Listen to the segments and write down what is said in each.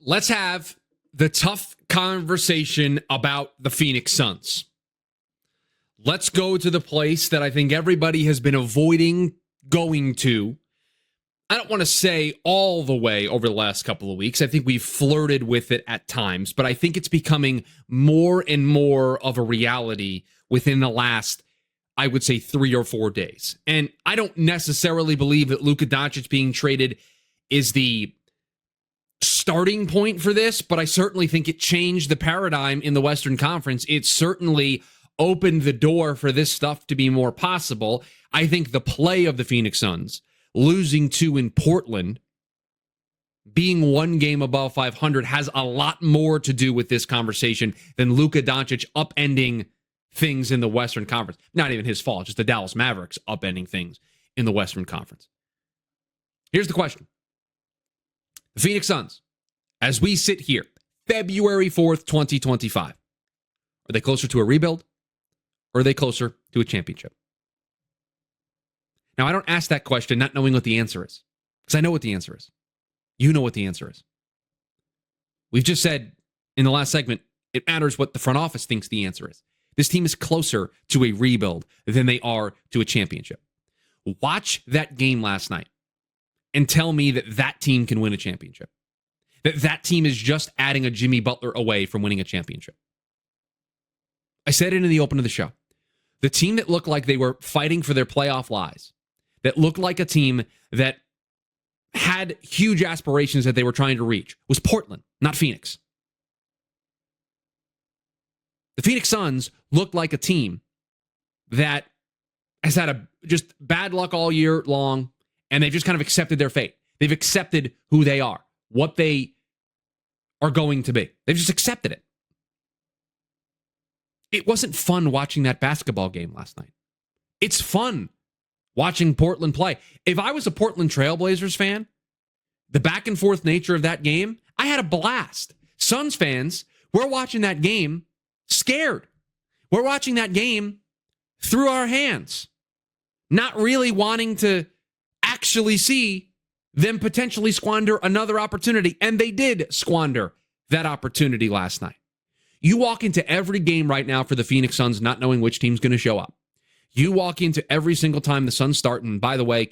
Let's have the tough conversation about the Phoenix Suns. Let's go to the place that I think everybody has been avoiding going to. I don't want to say all the way over the last couple of weeks. I think we've flirted with it at times, but I think it's becoming more and more of a reality within the last, I would say, 3 or 4 days. And I don't necessarily believe that Luka Doncic being traded is the starting point for this, but I certainly think it changed the paradigm in the Western Conference. It certainly opened the door for this stuff to be more possible. I think the play of the Phoenix Suns, losing 2 in Portland, being 1 game above 500, has a lot more to do with this conversation than Luka Doncic upending things in the Western Conference. Not even his fault, just the Dallas Mavericks upending things in the Western Conference. Here's the question. The Phoenix Suns, as we sit here, February 4th, 2025, are they closer to a rebuild or are they closer to a championship? Now, I don't ask that question not knowing what the answer is, because I know what the answer is. You know what the answer is. We've just said in the last segment, it matters what the front office thinks the answer is. This team is closer to a rebuild than they are to a championship. Watch that game last night and tell me that that team can win a championship. That team is just adding a Jimmy Butler away from winning a championship. I said it in the open of the show. The team that looked like they were fighting for their playoff lives, that looked like a team that had huge aspirations that they were trying to reach, was Portland, not Phoenix. The Phoenix Suns looked like a team that has had just bad luck all year long, and they've just kind of accepted their fate. They've accepted who they are, what they are going to be. They've just accepted it. It wasn't fun watching that basketball game last night. It's fun watching Portland play. If I was a Portland Trailblazers fan, the back and forth nature of that game, I had a blast. Suns fans, we're watching that game scared. We're watching that game through our hands, not really wanting to actually see them potentially squander another opportunity. And they did squander that opportunity last night. You walk into every game right now for the Phoenix Suns not knowing which team's going to show up. You walk into every single time the Suns start, and by the way,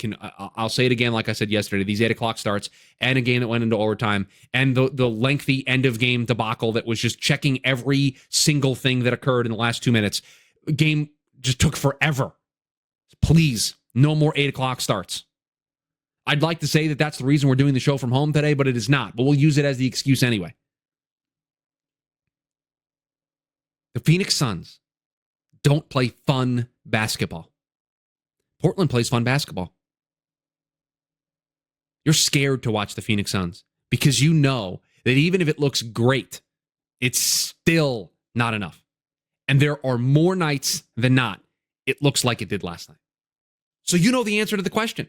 I'll say it again like I said yesterday, these 8 o'clock starts and a game that went into overtime and the lengthy end-of-game debacle that was just checking every single thing that occurred in the last 2 minutes. Game just took forever. Please, no more 8 o'clock starts. I'd like to say that that's the reason we're doing the show from home today, but it is not. But we'll use it as the excuse anyway. The Phoenix Suns don't play fun basketball. Portland plays fun basketball. You're scared to watch the Phoenix Suns because you know that even if it looks great, it's still not enough. And there are more nights than not it looks like it did last night. So you know the answer to the question.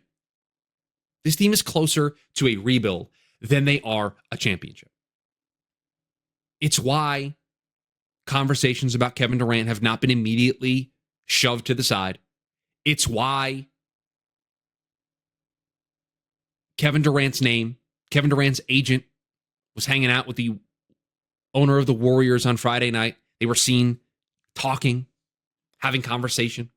This team is closer to a rebuild than they are a championship. It's why conversations about Kevin Durant have not been immediately shoved to the side. It's why Kevin Durant's agent was hanging out with the owner of the Warriors on Friday night. They were seen talking, having conversation.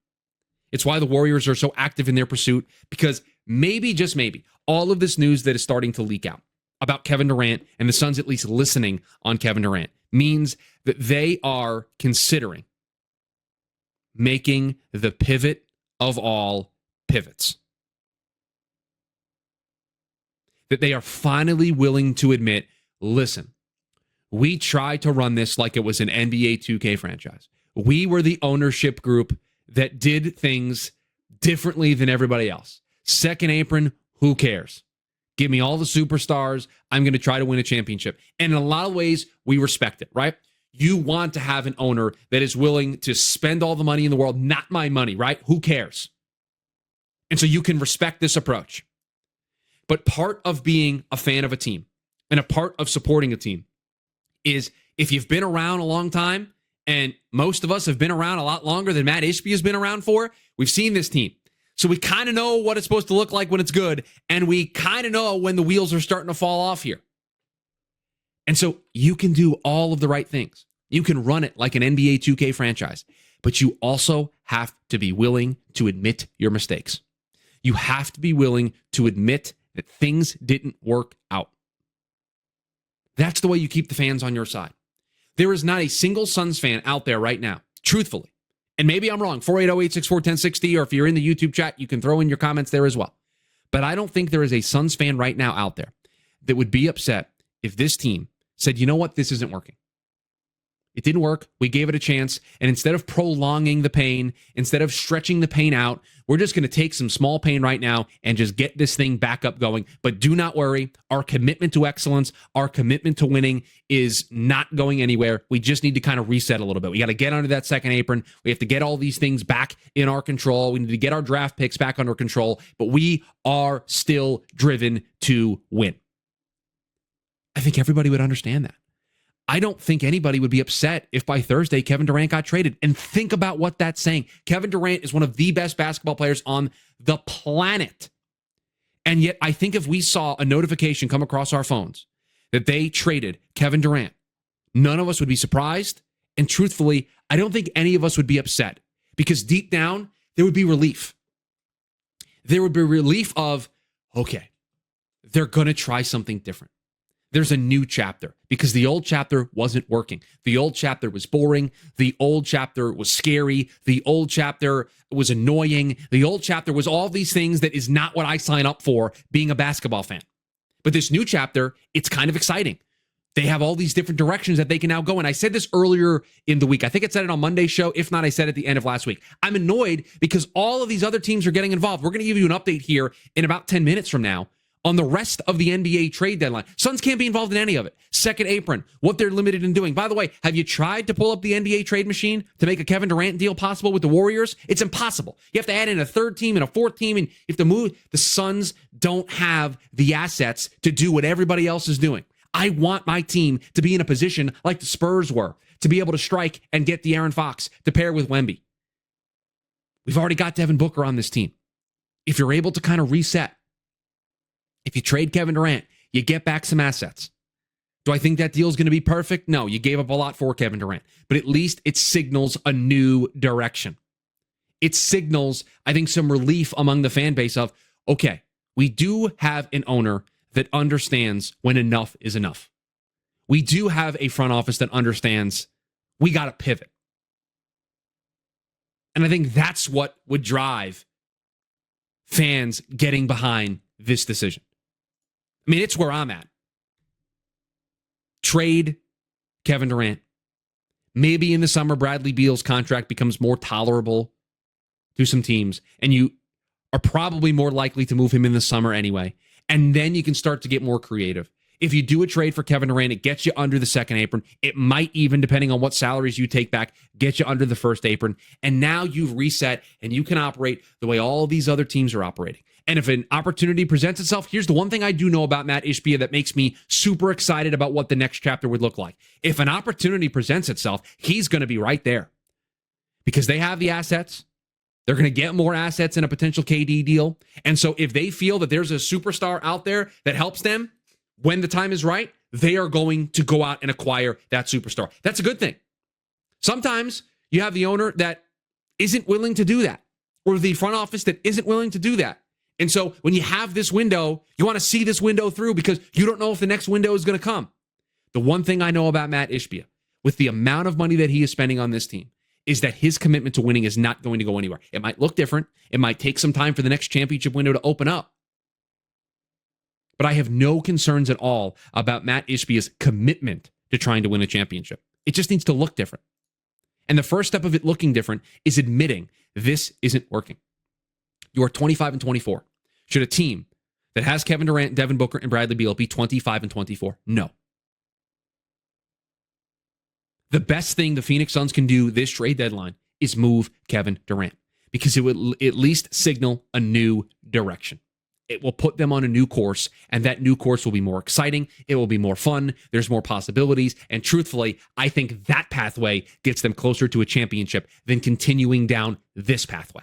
It's why the Warriors are so active in their pursuit, because maybe, just maybe, all of this news that is starting to leak out about Kevin Durant and the Suns at least listening on Kevin Durant means that they are considering making the pivot of all pivots. That they are finally willing to admit, listen, we tried to run this like it was an NBA 2K franchise. We were the ownership group that did things differently than everybody else. Second apron, who cares? Give me all the superstars. I'm going to try to win a championship. And in a lot of ways, we respect it, right? You want to have an owner that is willing to spend all the money in the world, not my money, right? Who cares? And so you can respect this approach. But part of being a fan of a team and a part of supporting a team is if you've been around a long time, and most of us have been around a lot longer than Matt Ishbia has been around for, we've seen this team. So we kind of know what it's supposed to look like when it's good, and we kind of know when the wheels are starting to fall off here. And so you can do all of the right things. You can run it like an NBA 2K franchise, but you also have to be willing to admit your mistakes. You have to be willing to admit that things didn't work out. That's the way you keep the fans on your side. There is not a single Suns fan out there right now, truthfully, and maybe I'm wrong, 480-864-1060, or if you're in the YouTube chat, you can throw in your comments there as well. But I don't think there is a Suns fan right now out there that would be upset if this team said, you know what, this isn't working. It didn't work. We gave it a chance. And instead of prolonging the pain, instead of stretching the pain out, we're just going to take some small pain right now and just get this thing back up going. But do not worry. Our commitment to excellence, our commitment to winning is not going anywhere. We just need to kind of reset a little bit. We got to get under that second apron. We have to get all these things back in our control. We need to get our draft picks back under control. But we are still driven to win. I think everybody would understand that. I don't think anybody would be upset if by Thursday Kevin Durant got traded. And think about what that's saying. Kevin Durant is one of the best basketball players on the planet. And yet I think if we saw a notification come across our phones that they traded Kevin Durant, none of us would be surprised. And truthfully, I don't think any of us would be upset, because deep down, there would be relief. There would be relief of, okay, they're going to try something different. There's a new chapter, because the old chapter wasn't working. The old chapter was boring. The old chapter was scary. The old chapter was annoying. The old chapter was all these things that is not what I sign up for being a basketball fan. But this new chapter, it's kind of exciting. They have all these different directions that they can now go. And I said this earlier in the week. I think I said it on Monday's show. If not, I said it at the end of last week. I'm annoyed because all of these other teams are getting involved. We're going to give you an update here in about 10 minutes from now on the rest of the NBA trade deadline. Suns can't be involved in any of it. Second apron, what they're limited in doing. By the way, have you tried to pull up the NBA trade machine to make a Kevin Durant deal possible with the Warriors? It's impossible. You have to add in a third team and a fourth team, and if the move, the Suns don't have the assets to do what everybody else is doing. I want my team to be in a position like the Spurs were, to be able to strike and get De'Aaron Fox to pair with Wemby. We've already got Devin Booker on this team. If you're able to kind of reset, if you trade Kevin Durant, you get back some assets. Do I think that deal is going to be perfect? No, you gave up a lot for Kevin Durant, but at least it signals a new direction. It signals, I think, some relief among the fan base of, okay, we do have an owner that understands when enough is enough. We do have a front office that understands we got to pivot. And I think that's what would drive fans getting behind this decision. I mean, it's where I'm at. Trade Kevin Durant. Maybe in the summer, Bradley Beal's contract becomes more tolerable to some teams, and you are probably more likely to move him in the summer anyway. And then you can start to get more creative. If you do a trade for Kevin Durant, it gets you under the second apron. It might even, depending on what salaries you take back, get you under the first apron. And now you've reset and you can operate the way all these other teams are operating. And if an opportunity presents itself, here's the one thing I do know about Matt Ishbia that makes me super excited about what the next chapter would look like. If an opportunity presents itself, he's going to be right there because they have the assets. They're going to get more assets in a potential KD deal. And so if they feel that there's a superstar out there that helps them when the time is right, they are going to go out and acquire that superstar. That's a good thing. Sometimes you have the owner that isn't willing to do that, or the front office that isn't willing to do that. And so when you have this window, you want to see this window through because you don't know if the next window is going to come. The one thing I know about Matt Ishbia, with the amount of money that he is spending on this team, is that his commitment to winning is not going to go anywhere. It might look different. It might take some time for the next championship window to open up. But I have no concerns at all about Matt Ishbia's commitment to trying to win a championship. It just needs to look different. And the first step of it looking different is admitting this isn't working. You are 25-24. Should a team that has Kevin Durant, Devin Booker, and Bradley Beal be 25-24? No. The best thing the Phoenix Suns can do this trade deadline is move Kevin Durant because it will at least signal a new direction. It will put them on a new course, and that new course will be more exciting. It will be more fun. There's more possibilities. And truthfully, I think that pathway gets them closer to a championship than continuing down this pathway.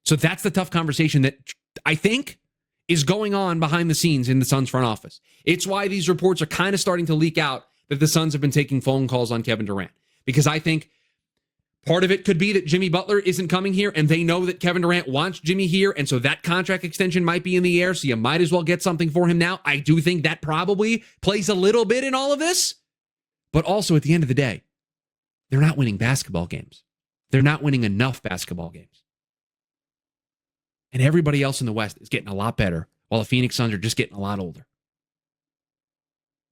So that's the tough conversation that I think is going on behind the scenes in the Suns front office. It's why these reports are kind of starting to leak out that the Suns have been taking phone calls on Kevin Durant. Because I think part of it could be that Jimmy Butler isn't coming here, and they know that Kevin Durant wants Jimmy here, and so that contract extension might be in the air, so you might as well get something for him now. I do think that probably plays a little bit in all of this. But also, at the end of the day, they're not winning basketball games. They're not winning enough basketball games. And everybody else in the West is getting a lot better, while the Phoenix Suns are just getting a lot older.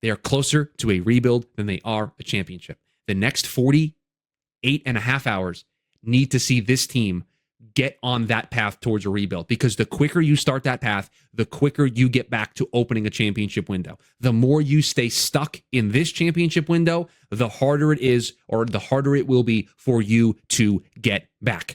They are closer to a rebuild than they are a championship. The next 48 and a half hours need to see this team get on that path towards a rebuild, because the quicker you start that path, the quicker you get back to opening a championship window. The more you stay stuck in this championship window, the harder it is, or the harder it will be for you to get back.